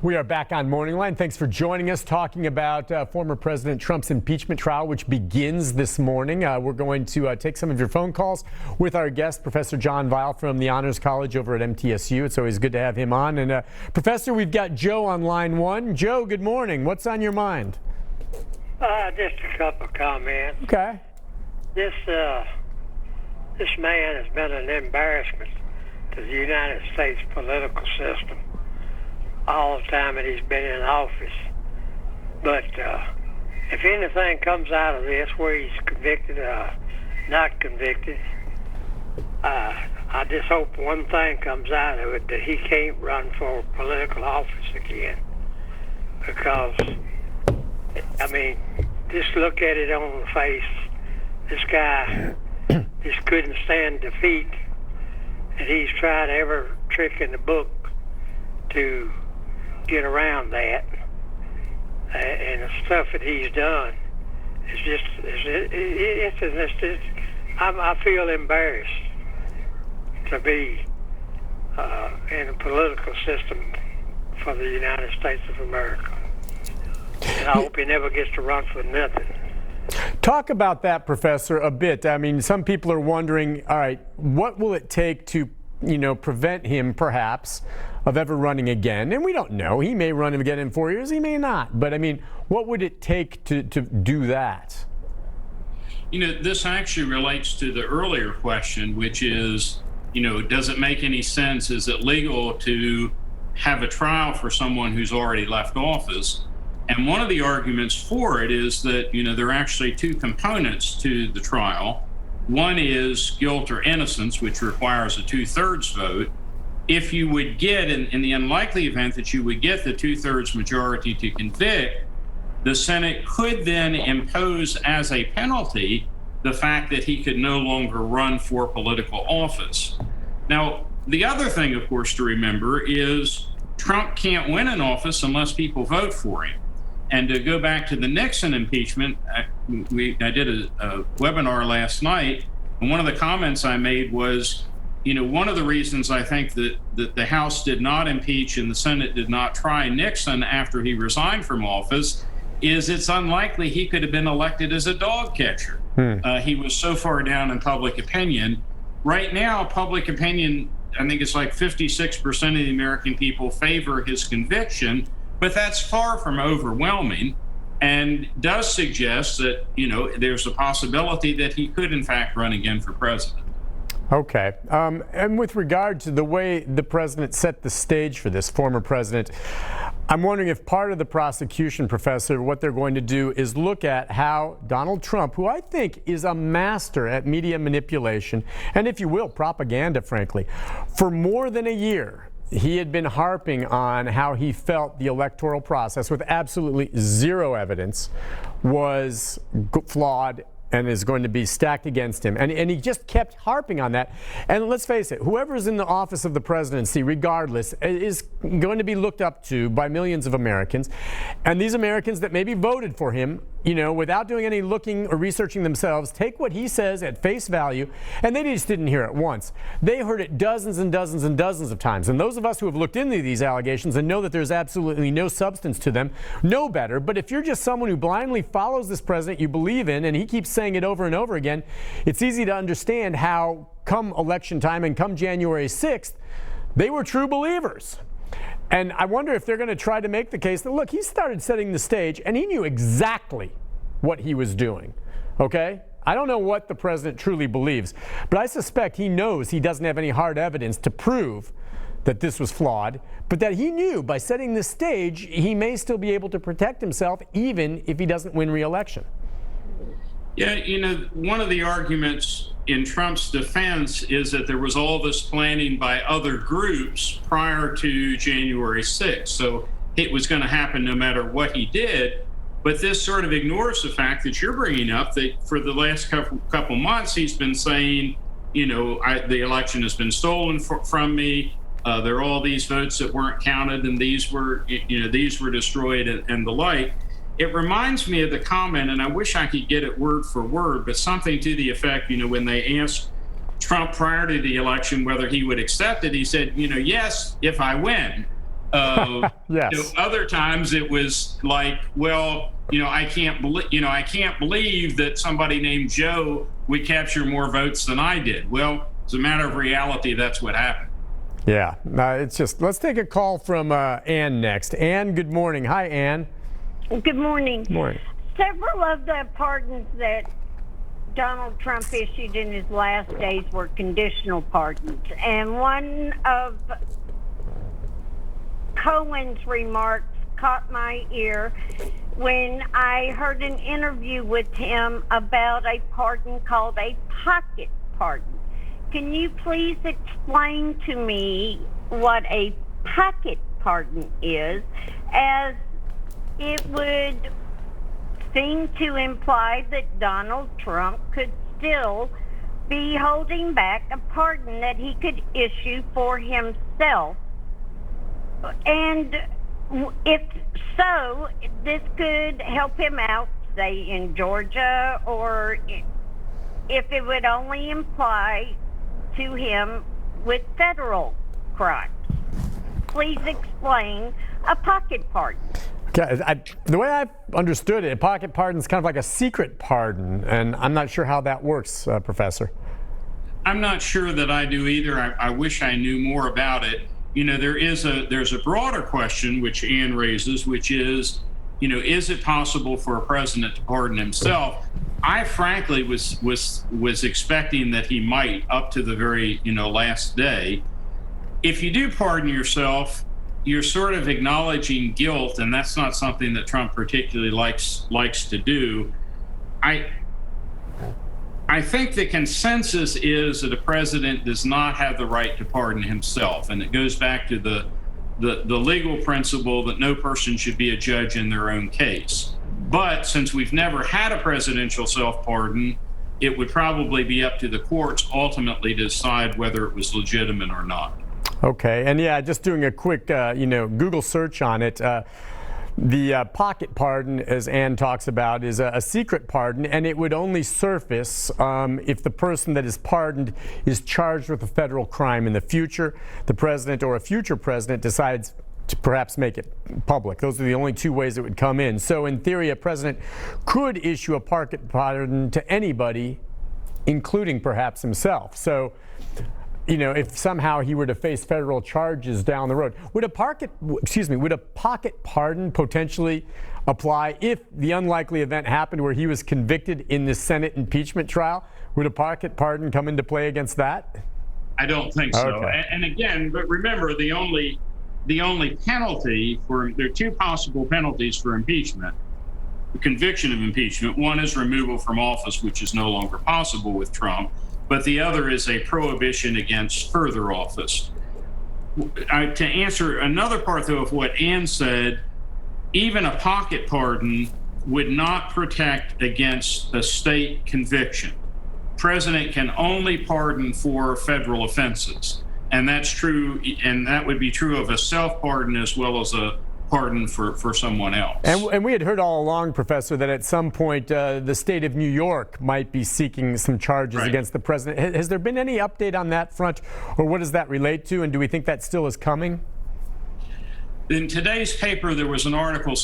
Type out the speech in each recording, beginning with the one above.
We are back on Morning Line. Thanks for joining us, talking about former President Trump's impeachment trial, which begins this morning. We're going to take some of your phone calls with our guest, Professor John Weil from the Honors College over at MTSU. It's always good to have him on. And Professor, we've got Joe on line one. Joe, good morning. What's on your mind? Just a couple of comments. Okay. This man has been an embarrassment to the United States political system all the time that he's been in office. But if anything comes out of this where he's convicted, not convicted, I just hope one thing comes out of it, that he can't run for political office again. Because, I mean, just look at it on the face. This guy just couldn't stand defeat, and he's tried every trick in the book to get around that, and the stuff that he's done is just, I feel embarrassed to be in a political system for the United States of America, and I hope he never gets to run for nothing. Talk about that, Professor, a bit. I mean, some people are wondering, all right, what will it take to, prevent him, perhaps, of ever running again? And we don't know. He may run again in 4 years. He may not. But, I mean, what would it take to do that? This actually relates to the earlier question, which is, does it make any sense? Is it legal to have a trial for someone who's already left office? And one of the arguments for it is that, there are actually two components to the trial. One is guilt or innocence, which requires a 2/3 vote. If you would get, in the unlikely event that you would get the 2/3 majority to convict, the Senate could then impose as a penalty the fact that he could no longer run for political office. Now, the other thing, of course, to remember is Trump can't win an office unless people vote for him. And to go back to the Nixon impeachment, I did a webinar last night, and one of the comments I made was, one of the reasons I think that the House did not impeach and the Senate did not try Nixon after he resigned from office is it's unlikely he could have been elected as a dog catcher. He was so far down in public opinion. Right now, public opinion, I think it's like 56% of the American people favor his conviction, but that's far from overwhelming and does suggest that, there's a possibility that he could, in fact, run again for president. Okay. And with regard to the way the president set the stage for this, former president, I'm wondering if part of the prosecution, Professor, what they're going to do is look at how Donald Trump, who I think is a master at media manipulation, and if you will, propaganda, frankly, for more than a year, he had been harping on how he felt the electoral process, with absolutely zero evidence, was flawed and is going to be stacked against him. And he just kept harping on that. And let's face it, whoever's in the office of the presidency, regardless, is going to be looked up to by millions of Americans. And these Americans that maybe voted for him, without doing any looking or researching themselves, take what he says at face value, and they just didn't hear it once. They heard it dozens and dozens and dozens of times. And those of us who have looked into these allegations and know that there's absolutely no substance to them know better. But if you're just someone who blindly follows this president you believe in, and he keeps saying it over and over again, it's easy to understand how come election time and come January 6th, they were true believers. And I wonder if they're going to try to make the case that, look, he started setting the stage and he knew exactly what he was doing. Okay? I don't know what the president truly believes, but I suspect he knows he doesn't have any hard evidence to prove that this was flawed, but that he knew by setting the stage, he may still be able to protect himself even if he doesn't win re-election. Yeah, one of the arguments in Trump's defense is that there was all this planning by other groups prior to January 6th. So it was going to happen no matter what he did. But this sort of ignores the fact that you're bringing up that for the last couple months, he's been saying, the election has been stolen from me. There are all these votes that weren't counted, and these were destroyed and the like. It reminds me of the comment, and I wish I could get it word for word, but something to the effect, when they asked Trump prior to the election whether he would accept it, he said, yes, if I win. Yes. Other times it was like, well, I can't believe that somebody named Joe would capture more votes than I did. Well, as a matter of reality, that's what happened. Yeah, it's just, let's take a call from Ann next. Ann, good morning. Hi, Ann. Good morning. Morning. Several of the pardons that Donald Trump issued in his last days were conditional pardons. And one of Cohen's remarks caught my ear when I heard an interview with him about a pardon called a pocket pardon. Can you please explain to me what a pocket pardon is, as it would seem to imply that Donald Trump could still be holding back a pardon that he could issue for himself. And if so, this could help him out, say, in Georgia, or if it would only imply to him with federal crimes. Please explain a pocket pardon. Okay, the way I understood it, a pocket pardon is kind of like a secret pardon, and I'm not sure how that works, Professor. I'm not sure that I do either. I wish I knew more about it. There's a broader question which Ann raises, which is, is it possible for a president to pardon himself? I frankly was expecting that he might up to the very last day. If you do pardon yourself, you're sort of acknowledging guilt, and that's not something that Trump particularly likes to do. I think the consensus is that a president does not have the right to pardon himself, and it goes back to the legal principle that no person should be a judge in their own case. But since we've never had a presidential self-pardon, it would probably be up to the courts ultimately to decide whether it was legitimate or not. Okay, and yeah, just doing a quick, Google search on it. The pocket pardon, as Ann talks about, is a secret pardon, and it would only surface if the person that is pardoned is charged with a federal crime in the future. The president or a future president decides to perhaps make it public. Those are the only two ways it would come in. So in theory, a president could issue a pocket pardon to anybody, including perhaps himself. So, if somehow he were to face federal charges down the road, would a pocket pardon potentially apply if the unlikely event happened where he was convicted in the Senate impeachment trial? Would a pocket pardon come into play against that? I don't think so. Okay. And again, but remember, the only penalty there are two possible penalties for impeachment. The conviction of impeachment. One is removal from office, which is no longer possible with Trump. But the other is a prohibition against further office. To answer another part, though, of what Ann said, even a pocket pardon would not protect against a state conviction. President can only pardon for federal offenses. And that's true, and that would be true of a self-pardon as well as a pardon for someone else. And we had heard all along, Professor, that at some point the state of New York might be seeking some charges against the president. Has there been any update on that front, or what does that relate to, and do we think that still is coming? In today's paper, there was an article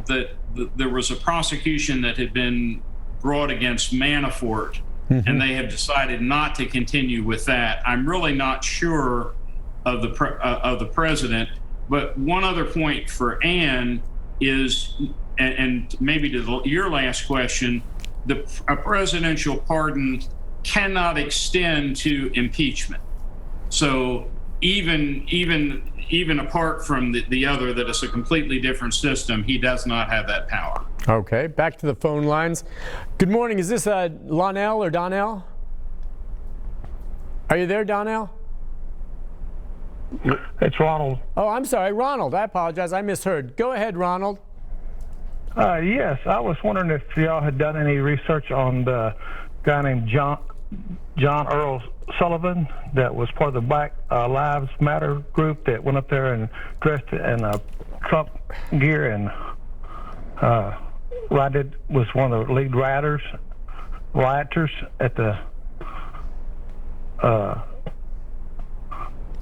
that there was a prosecution that had been brought against Manafort, and they have decided not to continue with that. I'm really not sure of the president. But one other point for Ann is, and maybe to your last question, a presidential pardon cannot extend to impeachment. So even apart from the other, that is a completely different system, he does not have that power. Okay, back to the phone lines. Good morning. Is this Lonell or Donnell? Are you there, Donnell? It's Ronald. Oh, I'm sorry, Ronald. I apologize. I misheard. Go ahead, Ronald. Yes, I was wondering if y'all had done any research on the guy named John Earl Sullivan that was part of the Black Lives Matter group that went up there and dressed in Trump gear and was one of the lead rioters at the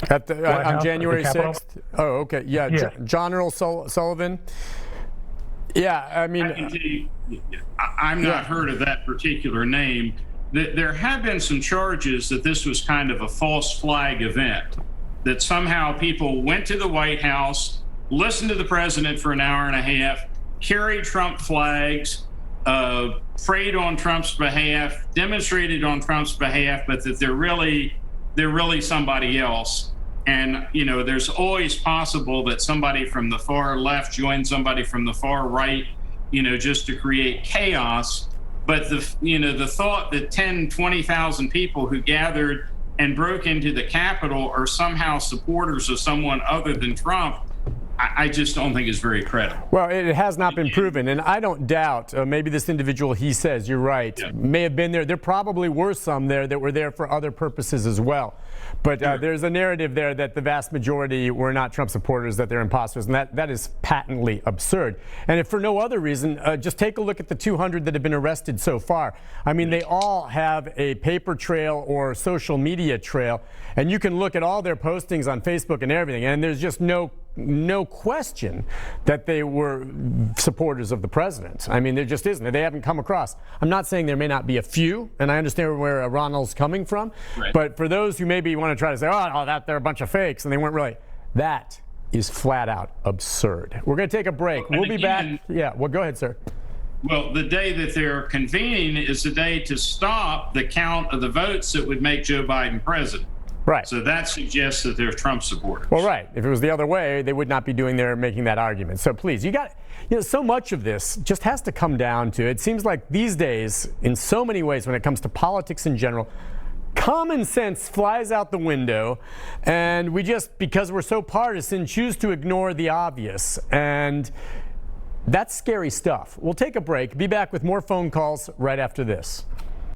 At the, White on House, January at the Capitol? 6th? Oh, okay. Yeah, Yeah. John Earl Sullivan. Yeah, I mean, I can tell you, I'm not heard of that particular name. There have been some charges that this was kind of a false flag event, that somehow people went to the White House, listened to the president for an hour and a half, carried Trump flags, prayed on Trump's behalf, demonstrated on Trump's behalf, but that they're really somebody else. And, you know, there's always possible that somebody from the far left joins somebody from the far right, you know, just to create chaos. But the thought that 10, 20,000 people who gathered and broke into the Capitol are somehow supporters of someone other than Trump, I just don't think is very credible. well, it has not been proven, and I don't doubt maybe this individual, he says, you're right, may have been there. There probably were some there that were there for other purposes as well. But there's a narrative there that the vast majority were not Trump supporters, that they're imposters, and that is patently absurd. And if for no other reason, just take a look at the 200 that have been arrested so far. I mean, they all have a paper trail or social media trail, and you can look at all their postings on Facebook and everything, and there's just no question that they were supporters of the president. I mean, there just isn't. They haven't come across. I'm not saying there may not be a few, and I understand where Ronald's coming from, but for those who maybe want to try to say, oh, that they're a bunch of fakes, and they weren't really, that is flat out absurd. We're going to take a break. We'll be back. Yeah, well, go ahead, sir. Well, the day that they're convening is the day to stop the count of the votes that would make Joe Biden president. Right. So that suggests that they're Trump supporters. Well, right. If it was the other way, they would not be making that argument. So please, so much of this just has to come down to, it seems like these days, in so many ways, when it comes to politics in general, common sense flies out the window, and we just, because we're so partisan, choose to ignore the obvious. And that's scary stuff. We'll take a break. Be back with more phone calls right after this.